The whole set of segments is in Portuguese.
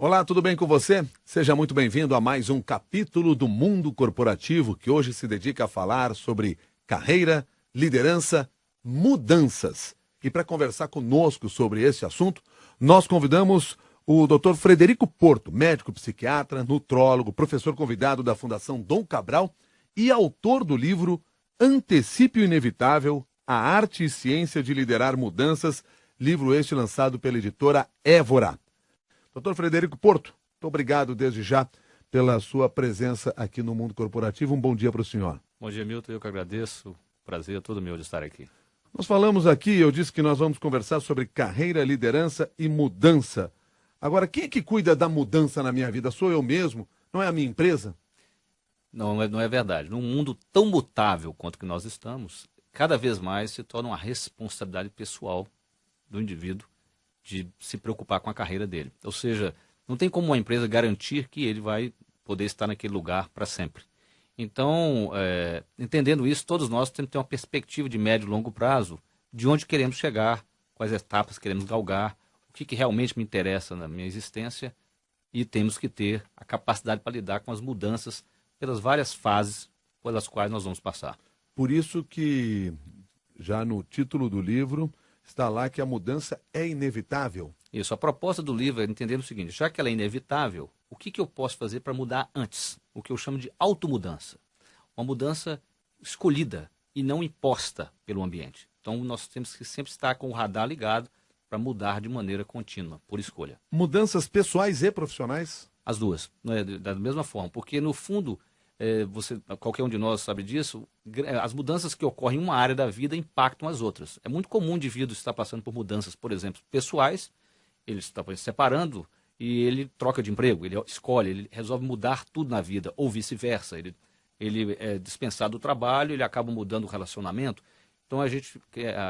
Olá, tudo bem com você? Seja muito bem-vindo a mais um capítulo do Mundo Corporativo, que hoje se dedica a falar sobre carreira, liderança, mudanças. E para conversar conosco sobre esse assunto, nós convidamos o Dr. Frederico Porto, médico psiquiatra, nutrólogo, professor convidado da Fundação Dom Cabral e autor do livro Antecipe o Inevitável, a Arte e Ciência de Liderar Mudanças, livro este lançado pela editora Évora. Dr. Frederico Porto, muito obrigado desde já pela sua presença aqui no Mundo Corporativo. Um bom dia para o senhor. Bom dia, Milton. Eu que agradeço. Prazer é todo meu de estar aqui. Nós falamos aqui, eu disse que nós vamos conversar sobre carreira, liderança e mudança. Agora, quem é que cuida da mudança na minha vida? Sou eu mesmo? Não é a minha empresa? Não é verdade. Num mundo tão mutável quanto que nós estamos, cada vez mais se torna uma responsabilidade pessoal do indivíduo de se preocupar com a carreira dele. Ou seja, não tem como uma empresa garantir que ele vai poder estar naquele lugar para sempre. Então, entendendo isso, todos nós temos que ter uma perspectiva de médio e longo prazo, de onde queremos chegar, quais etapas queremos galgar, o que realmente me interessa na minha existência, e temos que ter a capacidade para lidar com as mudanças pelas várias fases pelas quais nós vamos passar. Por isso que, já no título do livro, está lá que a mudança é inevitável. Isso, a proposta do livro é entender o seguinte: já que ela é inevitável, o que eu posso fazer para mudar antes? O que eu chamo de automudança. Uma mudança escolhida e não imposta pelo ambiente. Então nós temos que sempre estar com o radar ligado para mudar de maneira contínua, por escolha. Mudanças pessoais e profissionais? As duas, né, da mesma forma, porque no fundo, qualquer um de nós sabe disso, as mudanças que ocorrem em uma área da vida impactam as outras. É muito comum o indivíduo estar passando por mudanças, por exemplo, pessoais, ele está se separando e ele troca de emprego, ele escolhe, ele resolve mudar tudo na vida, ou vice-versa. Ele é dispensado do trabalho, ele acaba mudando o relacionamento. Então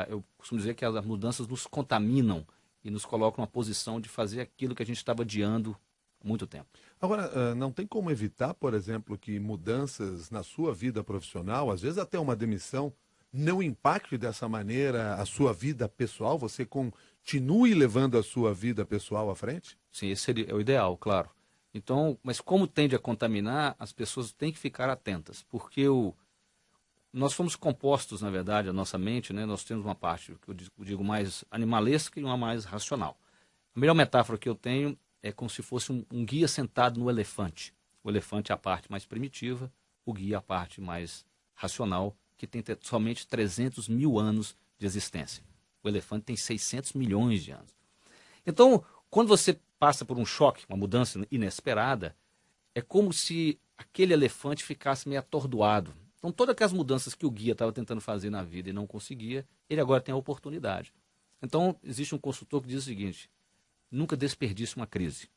eu costumo dizer que as mudanças nos contaminam e nos colocam numa posição de fazer aquilo que a gente estava adiando há muito tempo. Agora, não tem como evitar, por exemplo, que mudanças na sua vida profissional, às vezes até uma demissão, não impacte dessa maneira a sua vida pessoal? Você continue levando a sua vida pessoal à frente? Sim, esse seria o ideal, claro. Então, mas como tende a contaminar, as pessoas têm que ficar atentas, porque nós somos compostos, na verdade, a nossa mente, né? Nós temos uma parte, que eu digo mais animalesca e uma mais racional. A melhor metáfora que eu tenho é como se fosse um guia sentado no elefante. O elefante é a parte mais primitiva, o guia é a parte mais racional, que tem somente 300 mil anos de existência. O elefante tem 600 milhões de anos. Então, quando você passa por um choque, uma mudança inesperada, é como se aquele elefante ficasse meio atordoado. Então, todas aquelas mudanças que o guia estava tentando fazer na vida e não conseguia, ele agora tem a oportunidade. Então, existe um consultor que diz o seguinte: nunca desperdice uma crise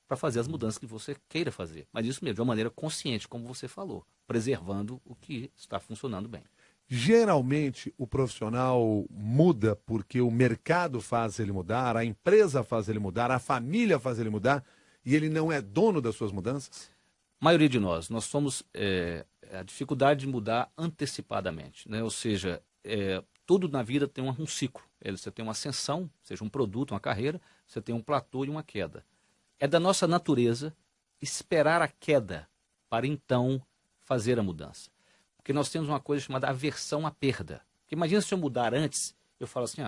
para fazer as mudanças que você queira fazer. Mas isso mesmo, de uma maneira consciente, como você falou, preservando o que está funcionando bem. Geralmente, o profissional muda porque o mercado faz ele mudar, a empresa faz ele mudar, a família faz ele mudar, e ele não é dono das suas mudanças? A maioria de nós somos a dificuldade de mudar antecipadamente, né? Ou seja, tudo na vida tem um ciclo. Você tem uma ascensão, seja um produto, uma carreira, você tem um platô e uma queda. É da nossa natureza esperar a queda para então fazer a mudança. Porque nós temos uma coisa chamada aversão à perda. Porque imagina se eu mudar antes, eu falo assim,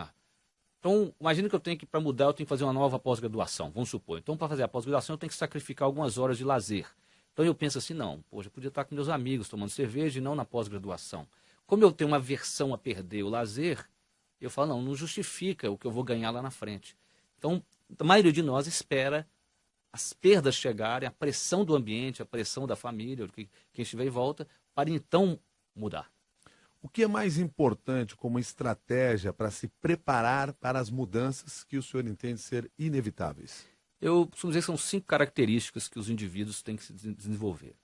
então imagina que para mudar eu tenho que fazer uma nova pós-graduação, vamos supor. Então para fazer a pós-graduação eu tenho que sacrificar algumas horas de lazer. Então eu penso assim, não, poxa, eu podia estar com meus amigos tomando cerveja e não na pós-graduação. Como eu tenho uma aversão a perder o lazer, eu falo, não justifica o que eu vou ganhar lá na frente. Então, a maioria de nós espera as perdas chegarem, a pressão do ambiente, a pressão da família, quem estiver em volta, para então mudar. O que é mais importante como estratégia para se preparar para as mudanças que o senhor entende ser inevitáveis? Eu costumo dizer que são 5 características que os indivíduos têm que se desenvolver.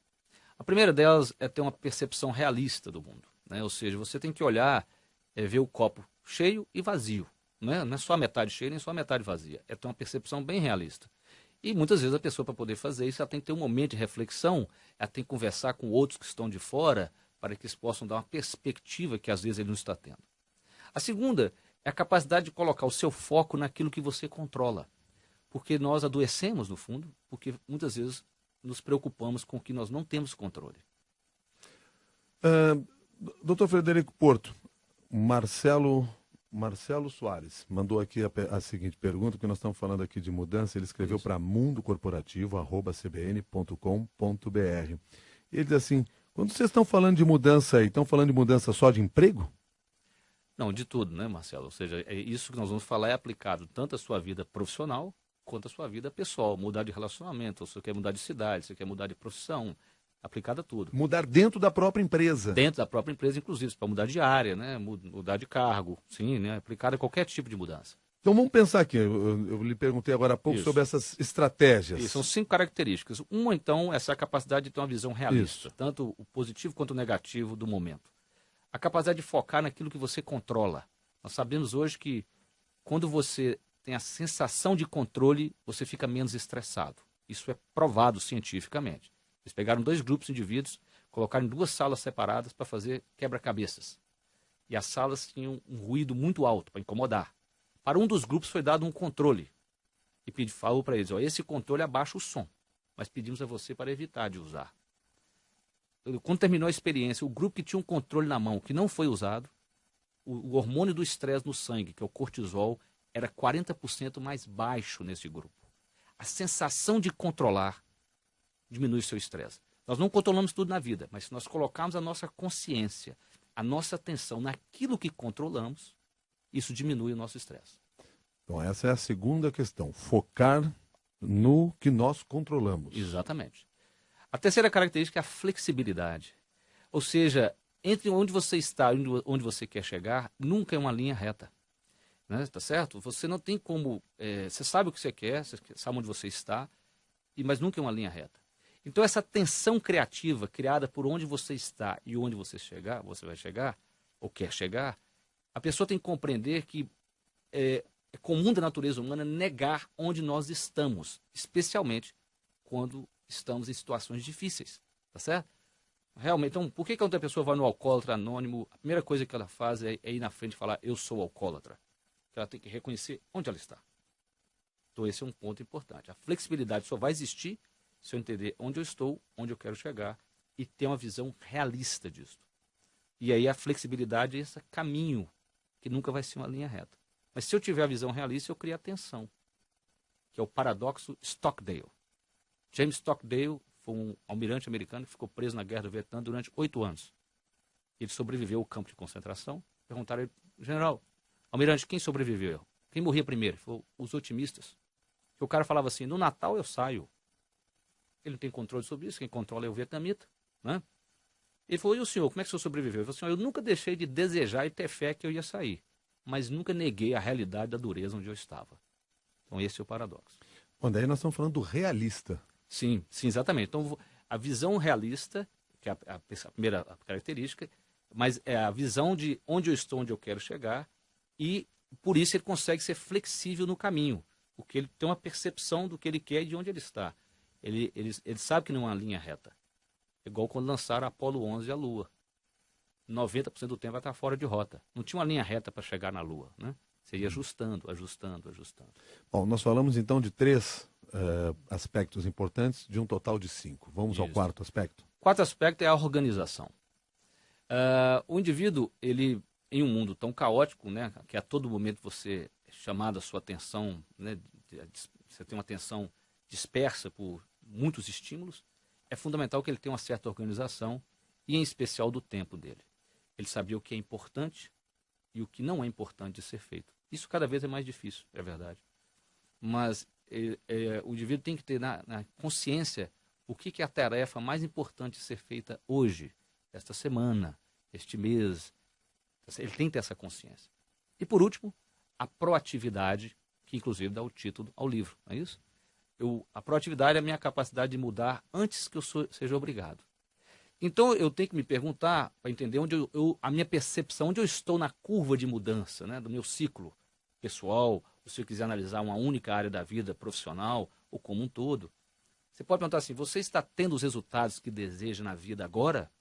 A primeira delas é ter uma percepção realista do mundo, né? Ou seja, você tem que olhar, ver o copo cheio e vazio. Não é só a metade cheia nem só a metade vazia. É ter uma percepção bem realista. E muitas vezes a pessoa, para poder fazer isso, ela tem que ter um momento de reflexão, ela tem que conversar com outros que estão de fora, para que eles possam dar uma perspectiva que às vezes ele não está tendo. A segunda é a capacidade de colocar o seu foco naquilo que você controla. Porque nós adoecemos, no fundo, porque muitas vezes nos preocupamos com o que nós não temos controle. Doutor Frederico Porto, Marcelo Soares mandou aqui a seguinte pergunta, que nós estamos falando aqui de mudança. Ele escreveu para mundocorporativo@cbn.com.br. Ele diz assim: quando vocês estão falando de mudança aí, estão falando de mudança só de emprego? Não, de tudo, né, Marcelo? Ou seja, isso que nós vamos falar é aplicado tanto à sua vida profissional quanto à sua vida pessoal. Mudar de relacionamento, ou você quer mudar de cidade, você quer mudar de profissão, aplicado a tudo. Mudar dentro da própria empresa. Dentro da própria empresa, inclusive, para mudar de área, né? Mudar de cargo, sim, né? Aplicado a qualquer tipo de mudança. Então vamos pensar aqui, eu lhe perguntei agora há pouco sobre essas estratégias. E são 5 características. Uma, então, essa capacidade de ter uma visão realista, Isso. tanto o positivo quanto o negativo do momento. A capacidade de focar naquilo que você controla. Nós sabemos hoje que quando você tem a sensação de controle, você fica menos estressado. Isso é provado cientificamente. Eles pegaram 2 grupos de indivíduos, colocaram em 2 salas separadas para fazer quebra-cabeças. E as salas tinham um ruído muito alto para incomodar. Para um dos grupos foi dado um controle. E falou para eles: esse controle abaixa o som, mas pedimos a você para evitar de usar. Quando terminou a experiência, o grupo que tinha um controle na mão, que não foi usado, o hormônio do estresse no sangue, que é o cortisol, era 40% mais baixo nesse grupo. A sensação de controlar diminui o seu estresse. Nós não controlamos tudo na vida, mas se nós colocarmos a nossa consciência, a nossa atenção naquilo que controlamos, isso diminui o nosso estresse. Então essa é a segunda questão, focar no que nós controlamos. Exatamente. A terceira característica é a flexibilidade. Ou seja, entre onde você está e onde você quer chegar, nunca é uma linha reta. Né? Tá certo? Você não tem como... você sabe o que você quer, você sabe onde você está, mas nunca é uma linha reta. Então essa tensão criativa criada por onde você está e onde você vai chegar, ou quer chegar, a pessoa tem que compreender que é comum da natureza humana negar onde nós estamos, especialmente quando estamos em situações difíceis, tá certo? Realmente, então, por que outra pessoa vai no alcoólatra anônimo, a primeira coisa que ela faz é ir na frente e falar: eu sou alcoólatra? Ela tem que reconhecer onde ela está. Então esse é um ponto importante. A flexibilidade só vai existir se eu entender onde eu estou, onde eu quero chegar e ter uma visão realista disso. E aí a flexibilidade é esse caminho que nunca vai ser uma linha reta. Mas se eu tiver a visão realista, eu crio a tensão, que é o paradoxo Stockdale. James Stockdale foi um almirante americano que ficou preso na Guerra do Vietnã durante 8 anos. Ele sobreviveu ao campo de concentração. Perguntaram a ele: general, almirante, quem sobreviveu? Quem morria primeiro? Ele falou: os otimistas. E o cara falava assim: no Natal eu saio. Ele não tem controle sobre isso, quem controla é o vietnamita, né? Ele falou: e o senhor, como é que o senhor sobreviveu? Ele falou assim: eu nunca deixei de desejar e ter fé que eu ia sair, mas nunca neguei a realidade da dureza onde eu estava. Então esse é o paradoxo. Bom, daí nós estamos falando do realista. Sim, sim, exatamente. Então a visão realista, que é a primeira característica, mas é a visão de onde eu estou, onde eu quero chegar, e por isso ele consegue ser flexível no caminho, porque ele tem uma percepção do que ele quer e de onde ele está. Ele sabe que não é uma linha reta. Igual quando lançaram a Apollo 11 e a Lua. 90% do tempo vai estar fora de rota. Não tinha uma linha reta para chegar na Lua, né? Você ia ajustando. Bom, nós falamos então de 3 aspectos importantes, de um total de 5. Vamos ao quarto aspecto? O quarto aspecto é a organização. O indivíduo, ele, em um mundo tão caótico, né, que a todo momento você é chamado a sua atenção, né, você tem uma atenção dispersa por muitos estímulos, é fundamental que ele tenha uma certa organização, e em especial do tempo dele. Ele sabia o que é importante e o que não é importante de ser feito. Isso cada vez é mais difícil, é verdade. Mas o indivíduo tem que ter na consciência o que é a tarefa mais importante de ser feita hoje, esta semana, este mês. Ele tem que ter essa consciência. E por último, a proatividade, que inclusive dá o título ao livro, não é isso? A proatividade é a minha capacidade de mudar antes que eu seja obrigado. Então eu tenho que me perguntar, para entender a minha percepção, onde eu estou na curva de mudança, né, do meu ciclo pessoal, ou se eu quiser analisar uma única área da vida profissional, ou como um todo. Você pode perguntar assim: você está tendo os resultados que deseja na vida agora?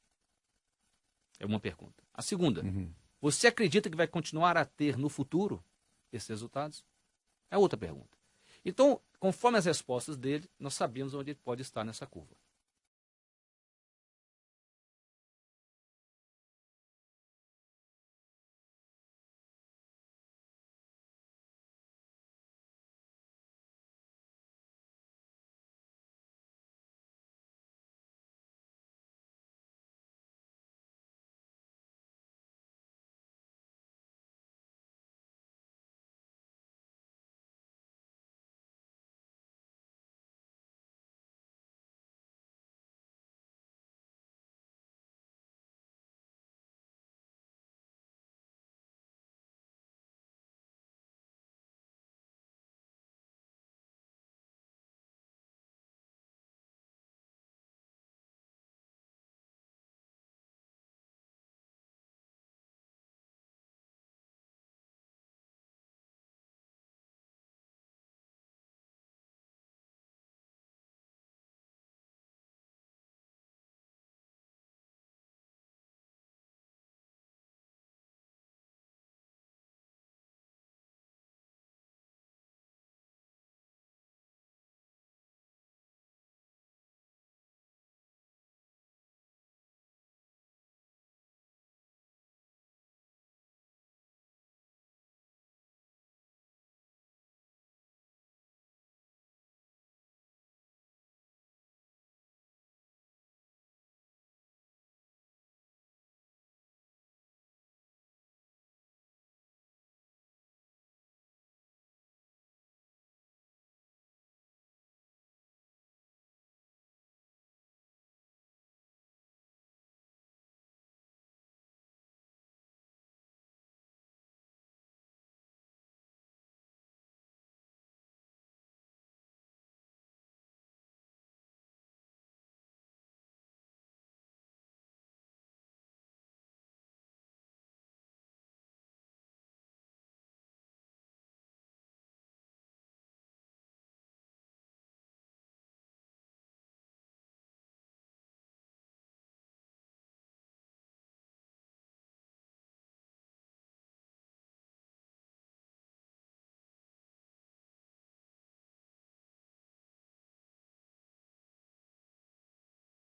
É uma pergunta. A segunda: você acredita que vai continuar a ter no futuro esses resultados? É outra pergunta. Então, conforme as respostas dele, nós sabemos onde ele pode estar nessa curva.